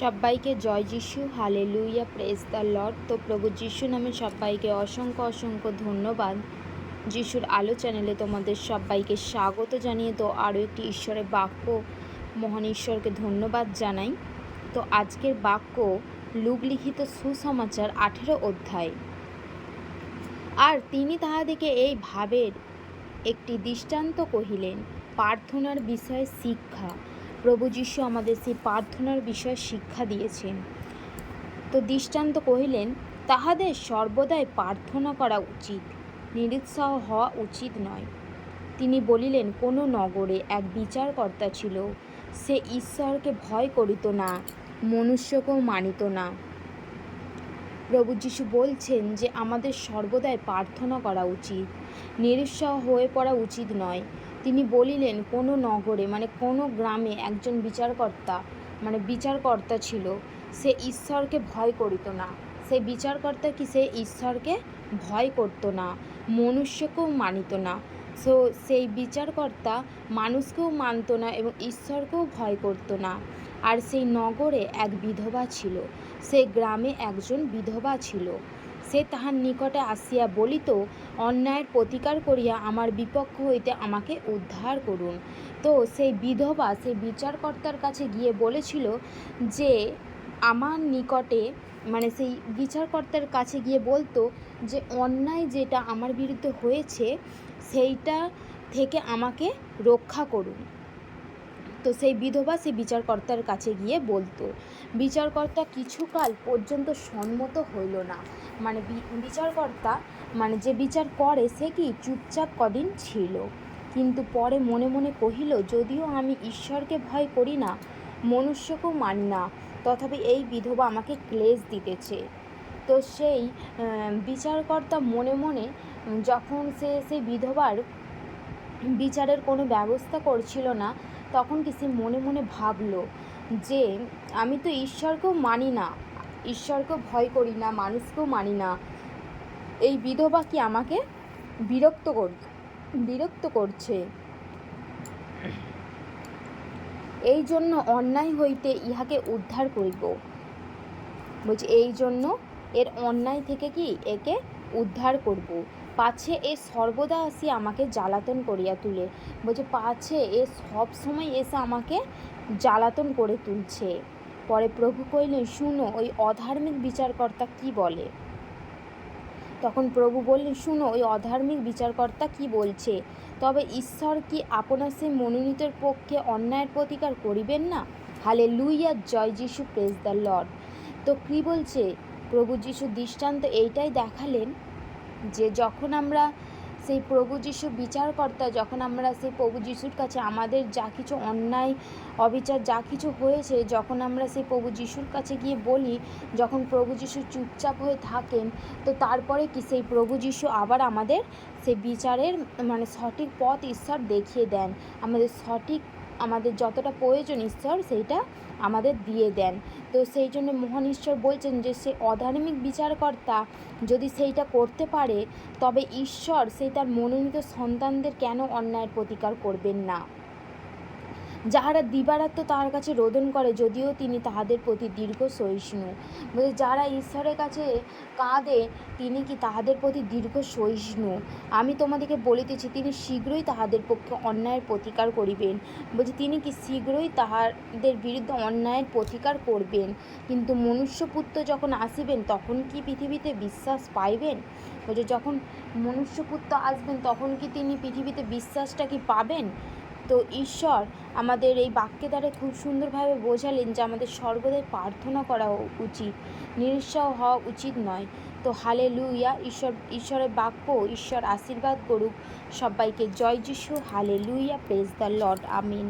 সবাইকে জয় যিশু, হালেলুয়া, প্রেজ দ্য লর্ড। তো প্রভু যিশু নামে সবাইকে অসংখ্য অসংখ্য ধন্যবাদ। যিশুর আলো চ্যানেলে তোমাদের সবাইকে স্বাগত জানিয়ে তো আরও একটি ঈশ্বরের বাক্য, মহান ঈশ্বরকে ধন্যবাদ জানাই। তো আজকের বাক্য লূক লিখিত সুসমাচার 18 অধ্যায়। আর তিনি তাহাদিকে এই ভাবের একটি দৃষ্টান্ত কহিলেন, প্রার্থনার বিষয়ে শিক্ষা। প্রভু যীশু আমাদের সেই প্রার্থনার বিষয়ে শিক্ষা দিয়েছেন। তো দৃষ্টান্ত কহিলেন, তাহাদের সর্বদাই প্রার্থনা করা উচিত, নিরুৎসাহ হওয়া উচিত নয়। তিনি বলিলেন, কোনো নগরে এক বিচারকর্তা ছিল, সে ঈশ্বরকে ভয় করিত না, মনুষ্যকেও মানিত না। প্রভু যীশু বলছেন যে আমাদের সর্বদাই প্রার্থনা করা উচিত, নিরুৎসাহ হয়ে পড়া উচিত নয়। তিনি বলিলেন, কোনো নগরে কোনো গ্রামে একজন বিচারকর্তা ছিল, সে ঈশ্বরকে ভয় করিত না। সে বিচারকর্তা সে ঈশ্বরকে ভয় করতো না, মনুষ্যকেও মানিত না। সেই বিচারকর্তা মানুষকেও মানত না এবং ঈশ্বরকেও ভয় করতো না। আর সেই নগরে এক বিধবা ছিল, সেই গ্রামে একজন বিধবা ছিল। সে তাহার নিকটে আসিয়া বলিত, অন্যায়ের প্রতিকার করিয়া আমার বিপক্ষ হইতে আমাকে উদ্ধার করুন। তো সেই বিধবা সেই বিচারকর্তার কাছে গিয়ে বলেছিল যে আমার নিকটে সেই বিচারকর্তার কাছে গিয়ে বলতো যে অন্যায় যেটা আমার বিরুদ্ধে হয়েছে সেইটা থেকে আমাকে রক্ষা করুন। তো সেই বিধবা সেই বিচারকর্তার কাছে গিয়ে বলতো। বিচারকর্তা কিছুকাল পর্যন্ত সম্মত হইল না। বিচারকর্তা যে বিচার করে সে কি চুপচাপ কদিন ছিল, কিন্তু পরে মনে মনে কহিল, যদিও আমি ঈশ্বরকে ভয় করি না, মনুষ্যকেও মানি না, তথাপি এই বিধবা আমাকে ক্লেশ দিতেছে। তো সেই বিচারকর্তা মনে মনে যখন সেই বিধবার বিচারের কোনো ব্যবস্থা করছিল না, তখন সে মনে মনে ভাবলো যে আমি তো ঈশ্বরকেও মানি না, ঈশ্বরকেও ভয় করি না, মানুষকেও মানি না, এই বিধবা কি আমাকে বিরক্ত করছে। এই জন্য অন্যায় হইতে ইহাকে উদ্ধার করিব। বলছি এই জন্য এর অন্যায় থেকে একে উদ্ধার করব, পাছে এ সর্বদা আসি আমাকে জ্বালাতন করিয়া তুলে। বলছে পাছে এ সব সময় এসে আমাকে জ্বালাতন করে তুলছে। পরে প্রভু কইলেন, শুনো ওই অধার্মিক বিচারকর্তা কি বলে। তখন প্রভু বললেন, শুনো ওই অধার্মিক বিচারকর্তা কি বলছে। তবে ঈশ্বর কি আপনার সেই মনোনীতের পক্ষে অন্যায়ের প্রতিকার করিবেন না? হালেলুয়া, জয় যিশু, প্রেজ দ্য লর্ড। তো কী বলছে প্রভু যিশু দৃষ্টান্ত এইটাই দেখালেন যে যখন আমরা সেই প্রভু যিশু বিচারকর্তা, যখন আমরা সেই প্রভু যিশুর কাছে আমাদের যা কিছু অন্যায় অবিচার যা কিছু হয়েছে, যখন আমরা সেই প্রভু যিশুর কাছে গিয়ে বলি, যখন প্রভু যিশু চুপচাপ হয়ে থাকেন, তো তারপরে সেই প্রভু যিশু আবার আমাদের সেই বিচারের সঠিক পথ ঈশ্বর দেখিয়ে দেন। আমাদের যতটা প্রয়োজন ঈশ্বর সেইটা আমাদের দিয়ে দেন। তো সেই জন্য মহান ঈশ্বর বলছেন যে সে অধার্মিক বিচারকর্তা যদি সেইটা করতে পারে, তবে ঈশ্বর সেই তার মনোনীত সন্তানদের কেন অন্যায়ের প্রতিকার করবেন না। যাহারা দিবারাত্র তাহার কাছে রোদন করে, যদিও তিনি তাহাদের প্রতি দীর্ঘ সহিষ্ণু। যারা ঈশ্বরের কাছে কাঁদে, তিনি কি তাহাদের প্রতি দীর্ঘ সহিষ্ণু। আমি তোমাদেরকে বলিতেছি, তিনি শীঘ্রই তাহাদের পক্ষে অন্যায়ের প্রতিকার করিবেন। তিনি কি শীঘ্রই তাহাদের বিরুদ্ধে অন্যায়ের প্রতিকার করবেন। কিন্তু মনুষ্যপুত্র যখন আসিবেন, তখন কি পৃথিবীতে বিশ্বাস পাইবেন। যখন মনুষ্যপুত্র আসবেন, তখন কি তিনি পৃথিবীতে বিশ্বাসটা কি পাবেন। তো ঈশ্বর আমাদের এই বাক্যের দ্বারা খুব সুন্দরভাবে বোঝালেন যে আমাদের সর্বদাই প্রার্থনা করা উচিত, নিরুৎসাহ হওয়া উচিত নয়। তো হালেলুয়া, ঈশ্বরের বাক্য, ঈশ্বর আশীর্বাদ করুক সবাইকে। জয় যিশু, hallelujah, praise the Lord, Amin.